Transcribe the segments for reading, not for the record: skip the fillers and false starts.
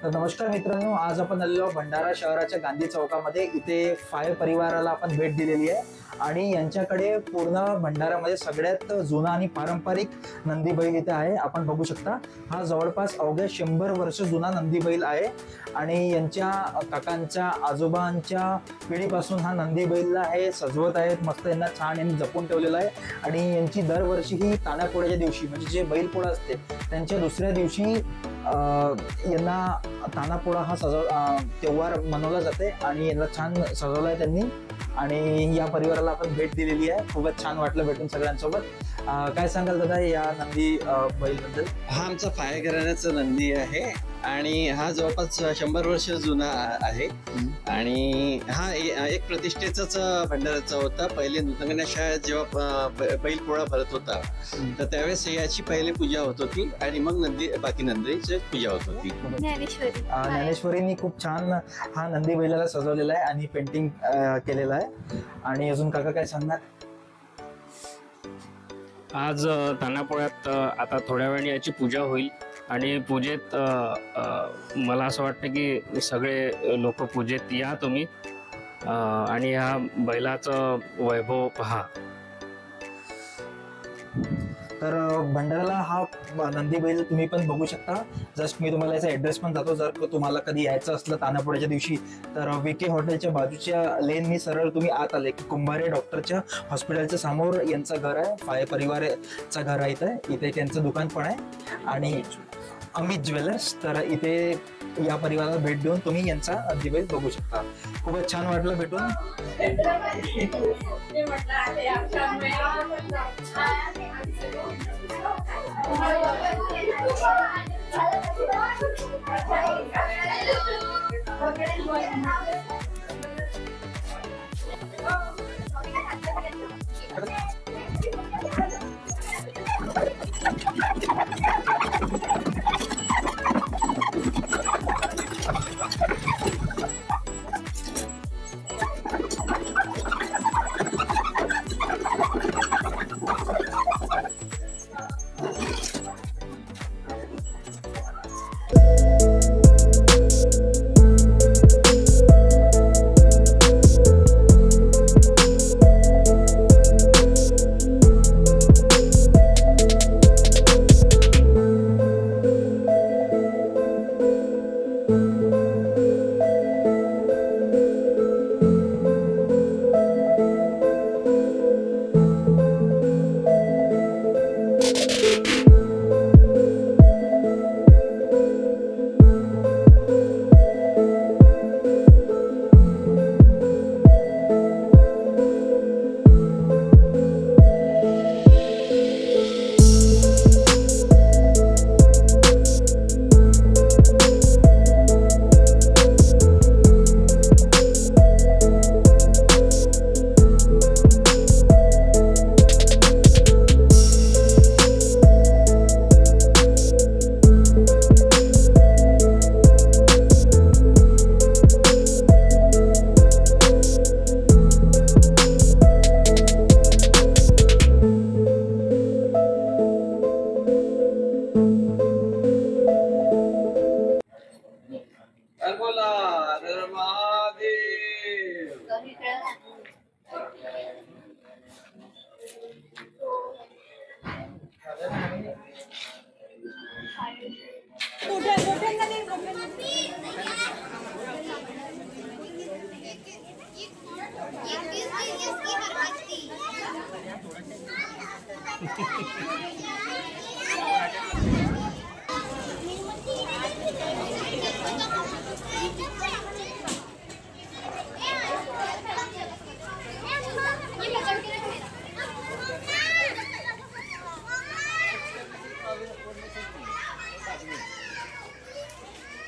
तर नमस्कार मित्रांनो, आज आपण आलेलो भंडारा शहराच्या गांधी चौकामध्ये. इथे फाय परिवाराला आपण भेट दिलेली आहे आणि यांच्याकडे पूर्ण भंडारामध्ये सगळ्यात जुना आणि पारंपरिक नंदी बैल इथे आहे. आपण बघू शकता, हा जवळपास अवघ्या 100 वर्ष जुना नंदी बैल आहे आणि यांच्या काकांच्या आजोबांच्या पिढीपासून हा नंदी बैलला हे सजवत आहेत. मस्त यांना छान यांनी जपून ठेवलेला आहे आणि यांची दरवर्षी ही तानापोळ्याच्या दिवशी, म्हणजे जे बैलपोळा असते त्यांच्या दुसऱ्या दिवशी यांना तानापोळा हा त्योहार मनवला जाते आणि यांना छान सजवलाय त्यांनी. आणि या परिवाराला आपण भेट दिलेली आहे. खूपच छान वाटलं भेटून सगळ्यांसोबत. काय सांगाल दादा या नंदी बैल बद्दल? हा आमचा फाय घराण्याचा नंदी आहे आणि हा जवळपास 100 वर्ष जुना आहे आणि हा एक प्रतिष्ठेचाच भंडाराचा होता. पहिले नूतन शाळेत जेव्हा बैल पोळा भरत होता तर त्यावेळेस याची पहिले पूजा होत होती आणि मग बाकी नंदीची पूजा होत होती. ज्ञानेश्वरींनी खूप छान हा नंदी बैलाला सजवलेला आहे आणि पेंटिंग केलेला आहे. आणि अजून काका काय सांगणार? आज तानापोळ्यात आता थोड्या वेळाने याची पूजा होईल आणि पूजेत मला असं वाटतं की सगळे लोक पूजेत या तुम्ही आणि ह्या बैलाचं वैभव पहा. तर भंडाराला हा नंदी बैल तुम्ही पण बघू शकता. जस्ट मी तुम्हाला याचा ॲड्रेस पण जातो. जर तुम्हाला कधी यायचं असलं तानापोळ्याच्या दिवशी तर विके हॉटेलच्या बाजूच्या लेननी सरळ तुम्ही आत आले की कुंभारे डॉक्टरच्या हॉस्पिटलच्या समोर यांचं घर आहे. फाय परिवाराचं घर आहे इथे त्यांचं दुकान पण आहे आणि अमित ज्वेलर्स. तर इथे या परिवाराला भेट देऊन तुम्ही यांचा नंदी बैल बघू शकता. खूपच छान वाटलं भेटून.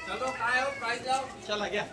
चलो काय हो प्राइस जाओ चला गया.